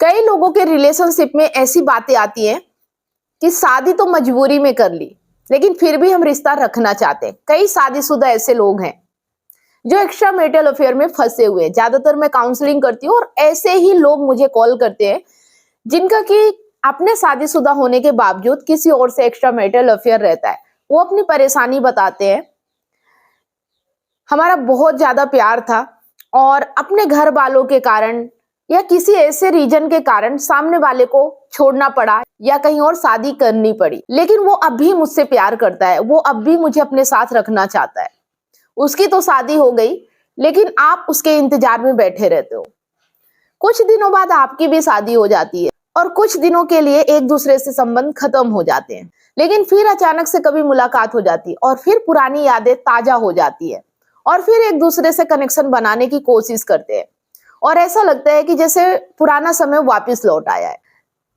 कई लोगों के रिलेशनशिप में ऐसी बातें आती हैं कि शादी तो मजबूरी में कर ली, लेकिन फिर भी हम रिश्ता रखना चाहते हैं। कई शादीशुदा ऐसे लोग हैं जो एक्स्ट्रा मैरिटल अफेयर में फंसे हुए हैं। ज्यादातर मैं काउंसलिंग करती हूँ और ऐसे ही लोग मुझे कॉल करते हैं जिनका कि अपने शादीशुदा होने के बावजूद किसी और से एक्स्ट्रा मैरिटल अफेयर रहता है। वो अपनी परेशानी बताते हैं, हमारा बहुत ज्यादा प्यार था और अपने घर वालों के कारण या किसी ऐसे रीजन के कारण सामने वाले को छोड़ना पड़ा या कहीं और शादी करनी पड़ी, लेकिन वो अब भी मुझसे प्यार करता है, वो अब भी मुझे अपने साथ रखना चाहता है। उसकी तो शादी हो गई, लेकिन आप उसके इंतजार में बैठे रहते हो। कुछ दिनों बाद आपकी भी शादी हो जाती है और कुछ दिनों के लिए एक दूसरे से संबंध खत्म हो जाते हैं, लेकिन फिर अचानक से कभी मुलाकात हो जाती है और फिर पुरानी यादें ताजा हो जाती है और फिर एक दूसरे से कनेक्शन बनाने की कोशिश करते हैं और ऐसा लगता है कि जैसे पुराना समय वापस लौट आया है।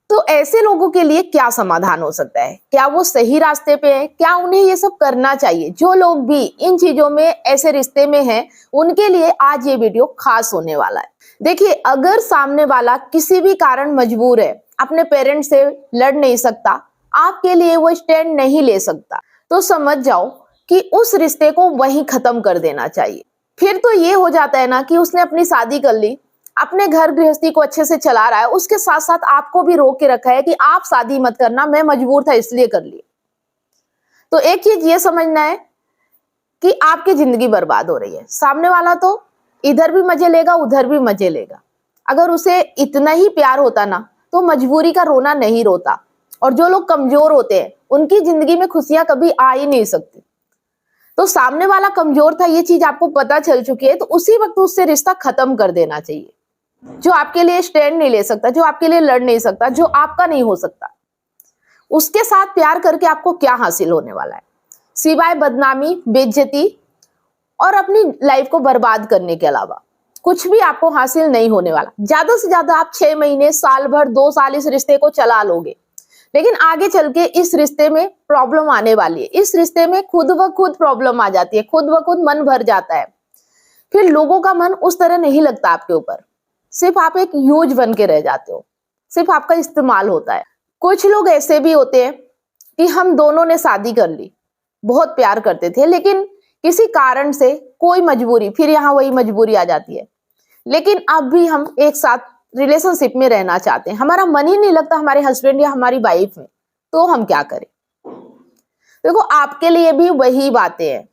तो ऐसे लोगों के लिए क्या समाधान हो सकता है? क्या वो सही रास्ते पे हैं? क्या उन्हें ये सब करना चाहिए? जो लोग भी इन चीजों में ऐसे रिश्ते में हैं, उनके लिए आज ये वीडियो खास होने वाला है। देखिए, अगर सामने वाला किसी भी कारण मजबूर है, अपने पेरेंट्स से लड़ नहीं सकता, आपके लिए वो स्टैंड नहीं ले सकता, तो समझ जाओ कि उस रिश्ते को वहीं खत्म कर देना चाहिए। फिर तो ये हो जाता है ना कि उसने अपनी शादी कर ली, अपने घर गृहस्थी को अच्छे से चला रहा है, उसके साथ साथ आपको भी रोक के रखा है कि आप शादी मत करना, मैं मजबूर था इसलिए कर ली। तो एक चीज ये समझना है कि आपकी जिंदगी बर्बाद हो रही है। सामने वाला तो इधर भी मजे लेगा, उधर भी मजे लेगा। अगर उसे इतना ही प्यार होता ना, तो मजबूरी का रोना नहीं रोता। और जो लोग कमजोर होते हैं, उनकी जिंदगी में खुशियां कभी आ ही नहीं सकती। तो सामने वाला कमजोर था, ये चीज आपको पता चल चुकी है, तो उसी वक्त उससे रिश्ता खत्म कर देना चाहिए। जो आपके लिए स्टैंड नहीं ले सकता, जो आपके लिए लड़ नहीं सकता, जो आपका नहीं हो सकता, उसके साथ प्यार करके आपको क्या हासिल होने वाला है? सिवाय बदनामी, बेइज्जती और अपनी लाइफ को बर्बाद करने के अलावा कुछ भी आपको हासिल नहीं होने वाला। ज्यादा से ज्यादा आप 6 महीने, साल भर, 2 साल इस रिश्ते को चला लोगे, लेकिन आगे चल के इस रिश्ते में प्रॉब्लम आने वाली है। इस रिश्ते में खुद ब खुद प्रॉब्लम आ जाती है, खुद ब खुद मन भर जाता है। फिर लोगों का मन उस तरह नहीं लगता आपके ऊपर, सिर्फ आप एक यूज बन के रह जाते हो, सिर्फ आपका इस्तेमाल होता है। कुछ लोग ऐसे भी होते हैं कि हम दोनों ने शादी कर ली, बहुत प्यार करते थे, लेकिन किसी कारण से कोई मजबूरी, फिर यहाँ वही मजबूरी आ जाती है, लेकिन अब भी हम एक साथ रिलेशनशिप में रहना चाहते हैं। हमारा मन ही नहीं लगता हमारे हस्बैंड या हमारी वाइफ में, तो हम क्या करें? देखो, आपके लिए भी वही बातें हैं।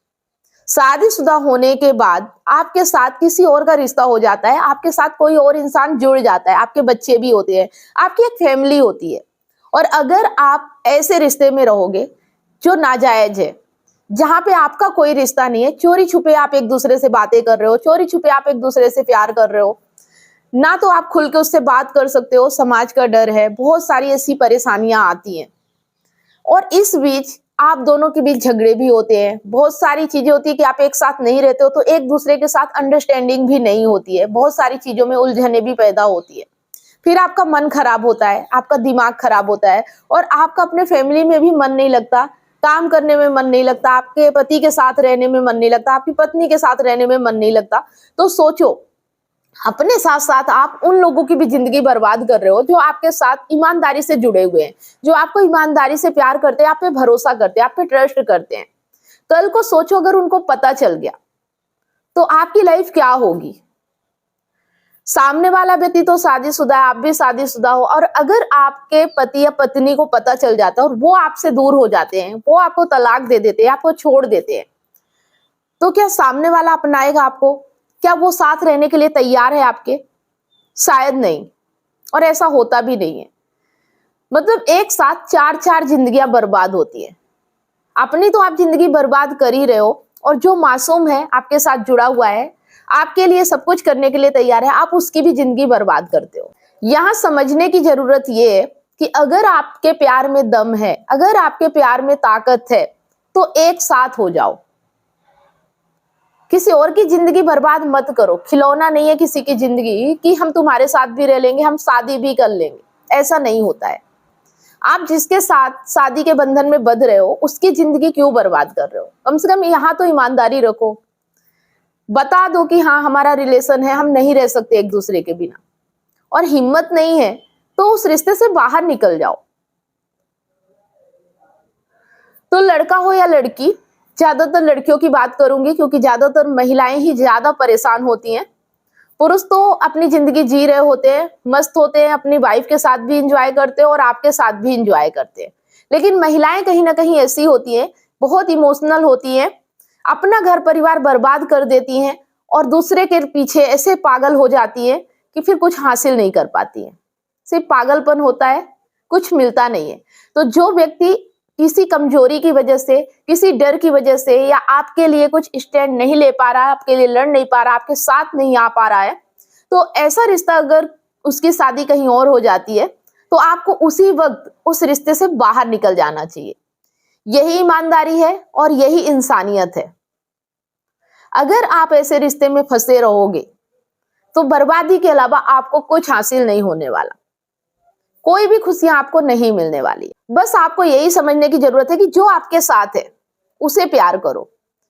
शादीशुदा होने के बाद आपके साथ किसी और का रिश्ता हो जाता है, आपके साथ कोई और इंसान जुड़ जाता है, आपके बच्चे भी होते हैं, आपकी एक फैमिली होती है। और अगर आप ऐसे रिश्ते में रहोगे जो नाजायज है, जहां पे आपका कोई रिश्ता नहीं है, चोरी छुपे आप एक दूसरे से बातें कर रहे हो, चोरी छुपे आप एक दूसरे से प्यार कर रहे हो, ना तो आप खुल के उससे बात कर सकते हो, समाज का डर है, बहुत सारी ऐसी परेशानियां आती हैं। और इस बीच आप दोनों के बीच झगड़े भी होते हैं, बहुत सारी चीजें होती है कि आप एक साथ नहीं रहते हो, तो एक दूसरे के साथ अंडरस्टैंडिंग भी नहीं होती है, बहुत सारी चीजों में उलझने भी पैदा होती है। फिर आपका मन खराब होता है, आपका दिमाग खराब होता है और आपका अपने फैमिली में भी मन नहीं लगता, काम करने में मन नहीं लगता, आपके पति के साथ रहने में मन नहीं लगता, आपकी पत्नी के साथ रहने में मन नहीं लगता। तो सोचो, अपने साथ साथ आप उन लोगों की भी जिंदगी बर्बाद कर रहे हो जो आपके साथ ईमानदारी से जुड़े हुए हैं, जो आपको ईमानदारी से प्यार करते हैं, आप पे भरोसा करते हैं, आप पे ट्रस्ट करते हैं। कल को सोचो, अगर उनको पता चल गया तो आपकी लाइफ क्या होगी? सामने वाला व्यक्ति तो शादीशुदा है, आप भी शादीशुदा हो, और अगर आपके पति या पत्नी को पता चल जाता है और वो आपसे दूर हो जाते हैं, वो आपको तलाक दे देते हैं, आपको छोड़ देते हैं, तो क्या सामने वाला अपनाएगा आपको? क्या वो साथ रहने के लिए तैयार है आपके? शायद नहीं, और ऐसा होता भी नहीं है। मतलब एक साथ 4-4 जिंदगियां बर्बाद होती है। अपनी तो आप जिंदगी बर्बाद कर ही रहे हो, और जो मासूम है, आपके साथ जुड़ा हुआ है, आपके लिए सब कुछ करने के लिए तैयार है, आप उसकी भी जिंदगी बर्बाद करते हो। यहां समझने की जरूरत यह है कि अगर आपके प्यार में दम है, अगर आपके प्यार में ताकत है, तो एक साथ हो जाओ। किसी और की जिंदगी बर्बाद मत करो। खिलौना नहीं है किसी की जिंदगी कि हम तुम्हारे साथ भी रह लेंगे, हम शादी भी कर लेंगे, ऐसा नहीं होता है। आप जिसके साथ शादी के बंधन में बंध रहे हो, उसकी जिंदगी क्यों बर्बाद कर रहे हो? कम से कम यहाँ तो ईमानदारी रखो, बता दो कि हाँ, हमारा रिलेशन है, हम नहीं रह सकते एक दूसरे के बिना। और हिम्मत नहीं है तो उस रिश्ते से बाहर निकल जाओ। तो लड़का हो या लड़की, ज्यादातर लड़कियों की बात करूंगी क्योंकि ज्यादातर महिलाएं ही ज्यादा परेशान होती हैं। पुरुष तो अपनी जिंदगी जी रहे होते हैं, मस्त होते हैं, अपनी वाइफ के साथ भी इंजॉय करते हैं और आपके साथ भी इंजॉय करते हैं। लेकिन महिलाएं कहीं ना कहीं ऐसी होती हैं, बहुत इमोशनल होती हैं, अपना घर परिवार बर्बाद कर देती हैं और दूसरे के पीछे ऐसे पागल हो जाती है कि फिर कुछ हासिल नहीं कर पाती है। सिर्फ पागलपन होता है, कुछ मिलता नहीं है। तो जो व्यक्ति किसी कमजोरी की वजह से, किसी डर की वजह से या आपके लिए कुछ स्टैंड नहीं ले पा रहा, आपके लिए लड़ नहीं पा रहा, आपके साथ नहीं आ पा रहा है, तो ऐसा रिश्ता अगर उसकी शादी कहीं और हो जाती है तो आपको उसी वक्त उस रिश्ते से बाहर निकल जाना चाहिए। यही ईमानदारी है और यही इंसानियत है। अगर आप ऐसे रिश्ते में फंसे रहोगे तो बर्बादी के अलावा आपको कुछ हासिल नहीं होने वाला, कोई भी खुशियां आपको नहीं मिलने वाली। बस आपको यही समझने की जरूरत है कि जो आपके साथ है उसे प्यार करो,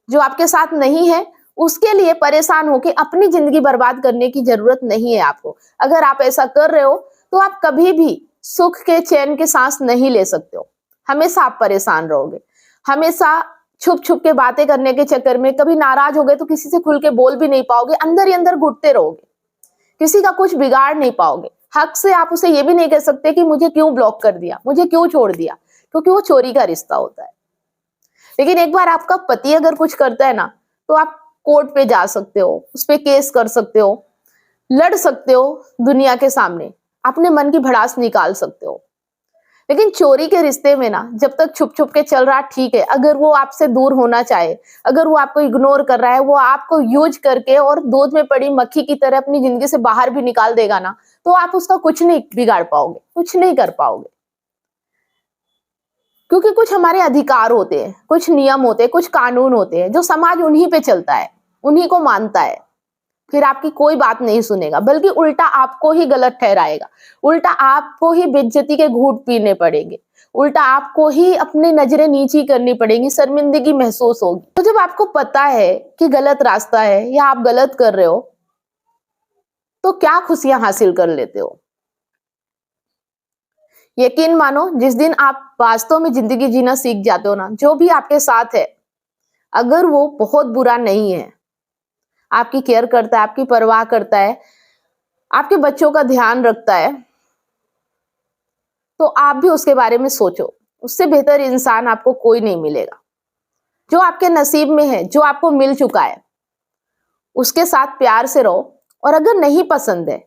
जो आपके साथ नहीं है उसके लिए परेशान होकर अपनी जिंदगी बर्बाद करने की जरूरत नहीं है आपको। अगर आप ऐसा कर रहे हो तो आप कभी भी सुख के चैन के सांस नहीं ले सकते हो। हमेशा आप परेशान रहोगे, हमेशा छुप छुप के बातें करने के चक्कर में, कभी नाराज हो गए तो किसी से खुल के बोल भी नहीं पाओगे, अंदर ही अंदर घुटते रहोगे, किसी का कुछ बिगाड़ नहीं पाओगे। हक से आप उसे ये भी नहीं कह सकते कि मुझे क्यों ब्लॉक कर दिया, मुझे क्यों छोड़ दिया, क्योंकि वो चोरी का रिश्ता होता है। लेकिन एक बार आपका पति अगर कुछ करता है ना तो आप कोर्ट पे जा सकते हो, उस पे केस कर सकते हो, लड़ सकते हो दुनिया के सामने, अपने मन की भड़ास निकाल सकते हो। लेकिन चोरी के रिश्ते में ना जब तक छुप छुप के चल रहा ठीक है, अगर वो आपसे दूर होना चाहे, अगर वो आपको इग्नोर कर रहा है, वो आपको यूज करके और दूध में पड़ी मक्खी की तरह अपनी जिंदगी से बाहर भी निकाल देगा ना, तो आप उसका कुछ नहीं बिगाड़ पाओगे, कुछ नहीं कर पाओगे। क्योंकि कुछ हमारे अधिकार होते हैं, कुछ नियम होते हैं, कुछ कानून होते हैं जो समाज उन्हीं पे चलता है, उन्हीं को मानता है। फिर आपकी कोई बात नहीं सुनेगा, बल्कि उल्टा आपको ही गलत ठहराएगा, उल्टा आपको ही बेइज्जती के घूंट पीने पड़ेंगे, उल्टा आपको ही अपनी नजरें नीची करनी पड़ेंगी, शर्मिंदगी महसूस होगी। तो जब आपको पता है कि गलत रास्ता है या आप गलत कर रहे हो तो क्या खुशियां हासिल कर लेते हो। यकीन मानो, जिस दिन आप वास्तव में जिंदगी जीना सीख जाते हो ना, जो भी आपके साथ है अगर वो बहुत बुरा नहीं है, आपकी केयर करता है, आपकी परवाह करता है, आपके बच्चों का ध्यान रखता है, तो आप भी उसके बारे में सोचो। उससे बेहतर इंसान आपको कोई नहीं मिलेगा। जो आपके नसीब में है, जो आपको मिल चुका है, उसके साथ प्यार से रहो। और अगर नहीं पसंद है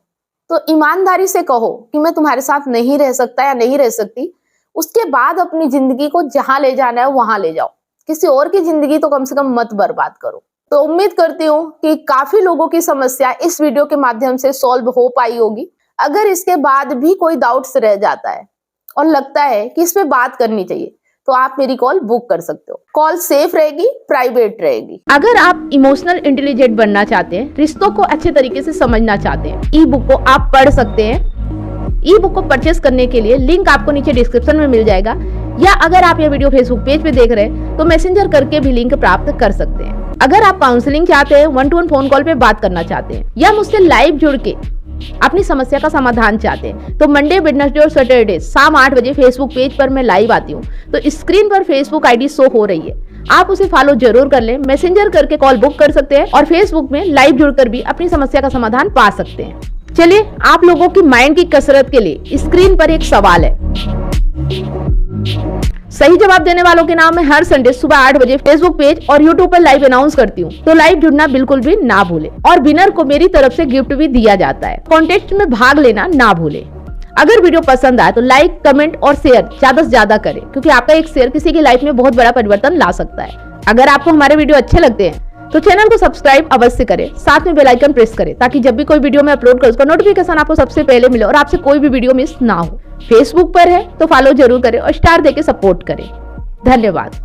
तो ईमानदारी से कहो कि मैं तुम्हारे साथ नहीं रह सकता या नहीं रह सकती। उसके बाद अपनी जिंदगी को जहां ले जाना है वहां ले जाओ, किसी और की जिंदगी तो कम से कम मत बर्बाद करो। तो उम्मीद करती हूँ कि काफी लोगों की समस्या इस वीडियो के माध्यम से सॉल्व हो पाई होगी। अगर इसके बाद भी कोई डाउट्स रह जाता है और लगता है कि इस पे बात करनी चाहिए तो आप मेरी कॉल बुक कर सकते हो। कॉल सेफ रहेगी, प्राइवेट रहेगी। अगर आप इमोशनल इंटेलिजेंट बनना चाहते हैं, रिश्तों को अच्छे तरीके से समझना चाहते हैं, ई बुक को आप पढ़ सकते हैं। ई बुक को परचेस करने के लिए लिंक आपको नीचे डिस्क्रिप्शन में मिल जाएगा, या अगर आप ये वीडियो फेसबुक पेज पे देख रहे हैं तो मैसेंजर करके भी लिंक प्राप्त कर सकते हैं। अगर आप काउंसलिंग चाहते हैं, 1-to-1 फोन कॉल पे बात करना चाहते हैं, या मुझसे लाइव जुड़ के अपनी समस्या का समाधान चाहते हैं, तो मंडे, वेडनेसडे और सैटरडे शाम 8 बजे फेसबुक पेज पर मैं लाइव आती हूँ। तो स्क्रीन पर फेसबुक आईडी शो हो रही है, आप उसे फॉलो जरूर कर लें। मैसेंजर करके कॉल बुक कर सकते हैं और फेसबुक में लाइव जुड़कर भी अपनी समस्या का समाधान पा सकते हैं। चलिए, आप लोगों की माइंड की कसरत के लिए स्क्रीन पर एक सवाल है। सही जवाब देने वालों के नाम मैं हर संडे सुबह 8 बजे फेसबुक पेज और यूट्यूब पर लाइव अनाउंस करती हूँ, तो लाइव जुड़ना बिल्कुल भी ना भूले। और विनर को मेरी तरफ से गिफ्ट भी दिया जाता है। कॉन्टेस्ट में भाग लेना ना भूले। अगर वीडियो पसंद आए तो लाइक, कमेंट और शेयर ज्यादा से ज्यादा करें, क्योंकि आपका एक शेयर किसी की लाइफ में बहुत बड़ा परिवर्तन ला सकता है। अगर आपको हमारे वीडियो अच्छे लगते हैं तो चैनल को सब्सक्राइब अवश्य करें, साथ में बेल आइकन प्रेस करें, ताकि जब भी कोई वीडियो मैं अपलोड करूं उसका नोटिफिकेशन आपको सबसे पहले मिले और आपसे कोई भी वीडियो मिस ना हो। फेसबुक पर है तो फॉलो जरूर करें और स्टार देके सपोर्ट करें। धन्यवाद।